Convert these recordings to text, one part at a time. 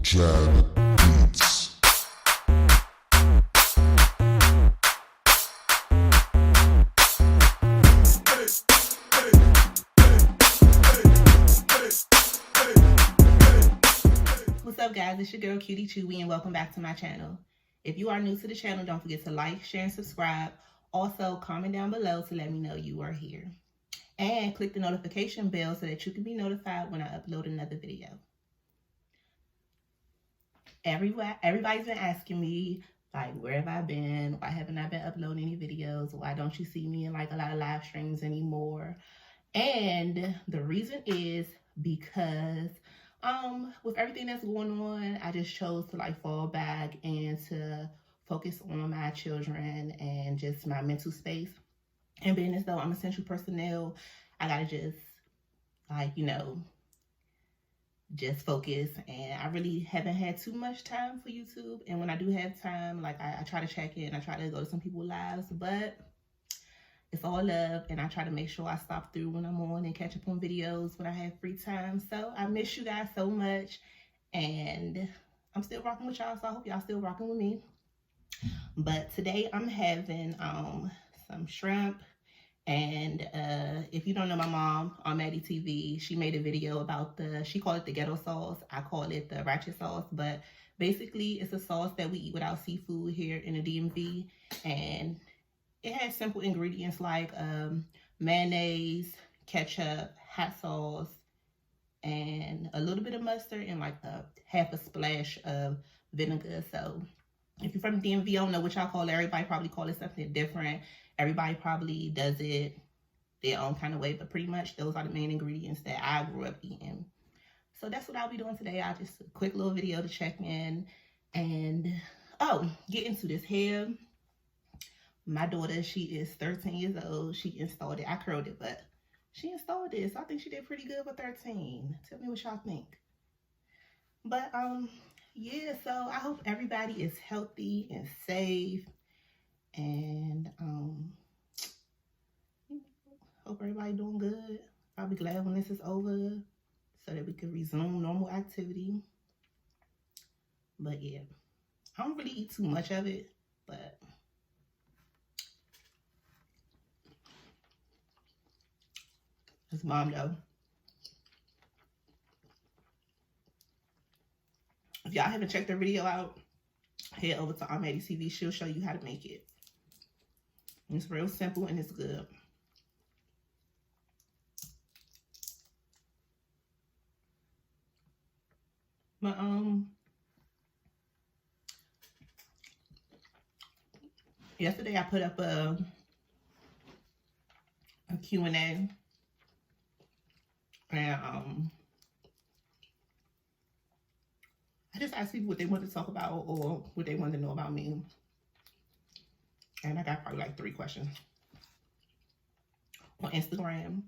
Jag Beats. What's up, guys? It's your girl Cutie Chewy and welcome back to my channel. If you are new to the channel, don't forget to like, share, and subscribe. Also, comment down below to let me know you are here. And click the notification bell so that you can be notified when I upload another video. Everybody's been asking me, like, where have I been? Why haven't I been uploading any videos? Why don't you see me in like a lot of live streams anymore? And the reason is because with everything that's going on, I just chose to like fall back and to focus on my children and just my mental space. And being as though I'm essential personnel, I gotta just like, just focus. And I really haven't had too much time for YouTube. And when I do have time, like I try to check in, I try to go to some people's lives, but it's all love, and I try to make sure I stop through when I'm on and catch up on videos when I have free time. So I miss you guys so much, and I'm still rocking with y'all, so I hope y'all still rocking with me. But today I'm having some shrimp, and if you don't know my mom on Maddie TV, she made a video about she called it the ghetto sauce. I call it the Ratchet sauce, but basically it's a sauce that we eat without seafood here in the DMV, and it has simple ingredients like mayonnaise, ketchup, hot sauce, and a little bit of mustard, and like half a splash of vinegar. So if you're from the DMV, I don't know what y'all call it. Everybody probably call it something different. Everybody probably does it their own kind of way, but pretty much those are the main ingredients that I grew up eating. So that's what I'll be doing today. I'll just a quick little video to check in and get into this hair. My daughter, she is 13 years old. She installed it. I curled it, but she installed it. So I think she did pretty good for 13. Tell me what y'all think. But yeah, so I hope everybody is healthy and safe, and hope everybody doing good. I'll be glad when this is over so that we can resume normal activity. But yeah, I don't really eat too much of it, but it's mom though. If y'all haven't checked her video out, head over to Maddie TV. She'll show you how to make it. It's real simple and it's good. But yesterday I put up a Q&A, and I just asked people what they wanted to talk about or what they wanted to know about me. And I got probably like 3 questions. On Instagram.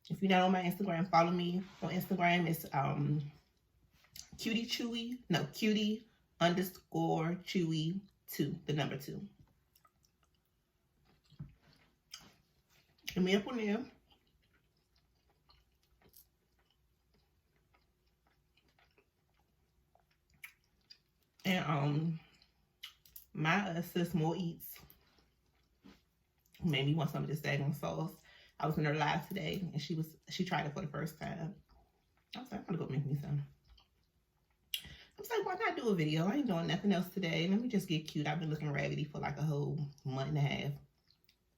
If you're not on my Instagram, follow me on Instagram. It's cutie_chewy2, the number 2. Hit me up on there. And my sis More Eats made me want some of this daggone sauce. I was in her live today, and she tried it for the first time. I was like, I'm gonna go make me some. I was like, why not do a video? I ain't doing nothing else today. Let me just get cute. I've been looking raggedy for like a whole month and a half.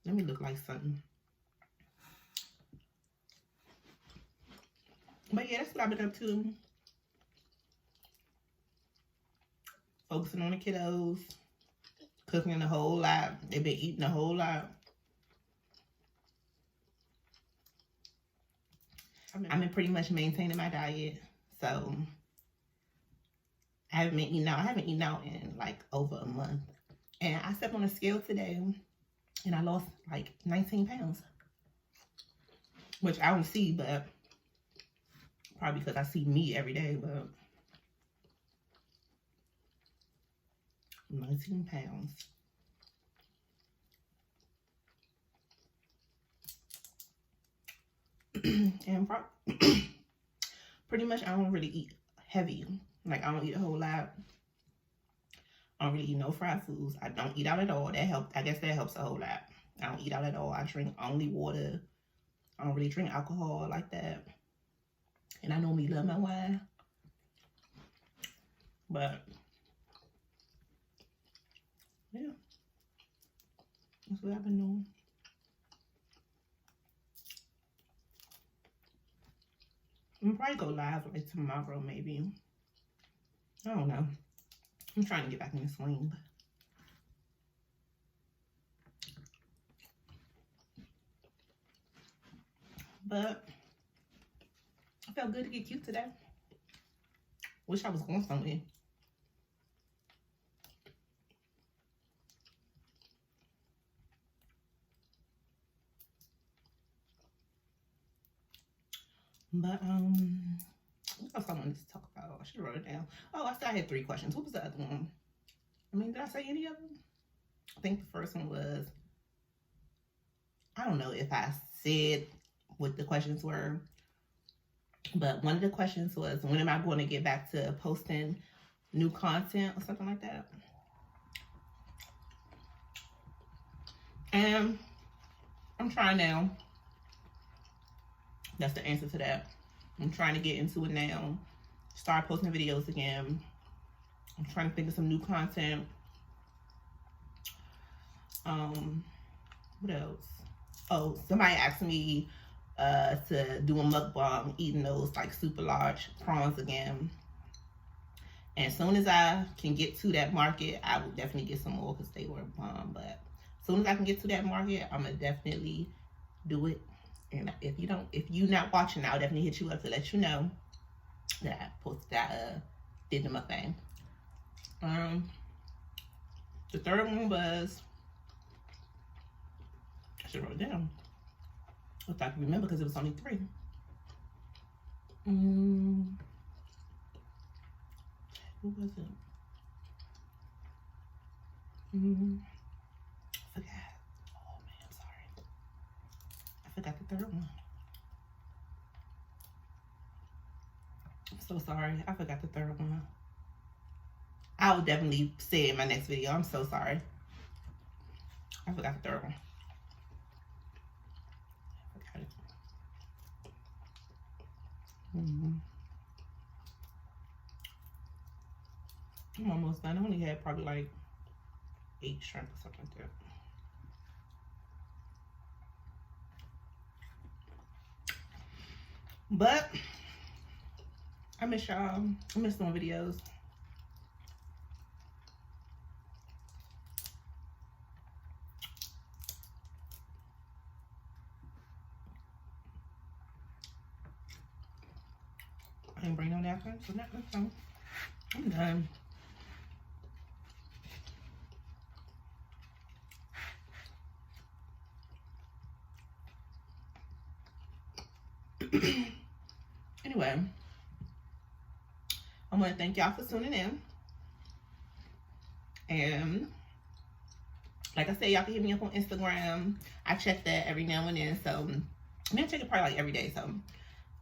Let me look like something. But yeah, that's what I've been up to. Focusing on the kiddos. Cooking a whole lot. They've been eating a whole lot. I've been pretty much maintaining my diet. So I haven't eaten out in like over a month. And I stepped on a scale today and I lost like 19 pounds. Which I don't see, but probably because I see meat every day, but 19 pounds. And pretty much I don't really eat heavy. Like, I don't eat a whole lot. I don't really eat no fried foods. I don't eat out at all. That helps. I guess that helps a whole lot. I don't eat out at all. I drink only water. I don't really drink alcohol like that. And I normally love my wine. But, yeah. That's what I've been doing. I'll probably go live like tomorrow, maybe. I don't know. I'm trying to get back in the swing. But I felt good to get cute today. Wish I was going somewhere. But what else I wanted to talk about? I should have wrote it down. Oh, I had 3 questions. What was the other one? I mean, did I say any of them? I think the first one was, I don't know if I said what the questions were, but one of the questions was, when am I going to get back to posting new content or something like that? And I'm trying now. That's the answer to that. I'm trying to get into it now. Start posting videos again. I'm trying to think of some new content. What else? Oh, somebody asked me to do a mukbang eating those like super large prawns again. And as soon as I can get to that market, I will definitely get some more because they were bomb. But as soon as I can get to that market, I'm gonna definitely do it. And if you're not watching, I'll definitely hit you up to let you know that I posted that did the mukbang. The third one was, I should wrote it down. If I can remember, because it was only 3. What was it? I forgot. Oh man, I'm sorry. I forgot the third one. I'm so sorry. I forgot the third one. I will definitely say it in my next video. I'm so sorry. I forgot the third one. I forgot it. I'm almost done. I only had probably like 8 shrimp or something like that. But I miss y'all. I miss doing videos. I didn't bring no napkins, so nothing. So I'm done. Anyway, I want to thank y'all for tuning in. And like I said, y'all can hit me up on Instagram. I check that every now and then. So I mean, I check it probably like every day. So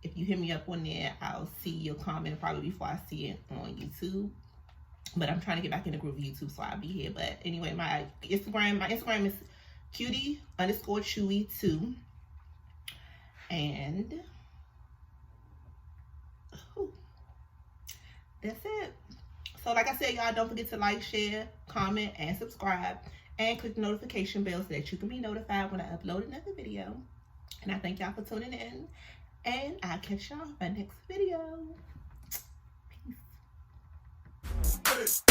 if you hit me up on there, I'll see your comment probably before I see it on YouTube. But I'm trying to get back in the groove of YouTube, so I'll be here. But anyway, my Instagram is cutie_chewy2. And that's it. So like I said, y'all, don't forget to like, share, comment, and subscribe. And click the notification bell so that you can be notified when I upload another video. And I thank y'all for tuning in. And I'll catch y'all in my next video. Peace.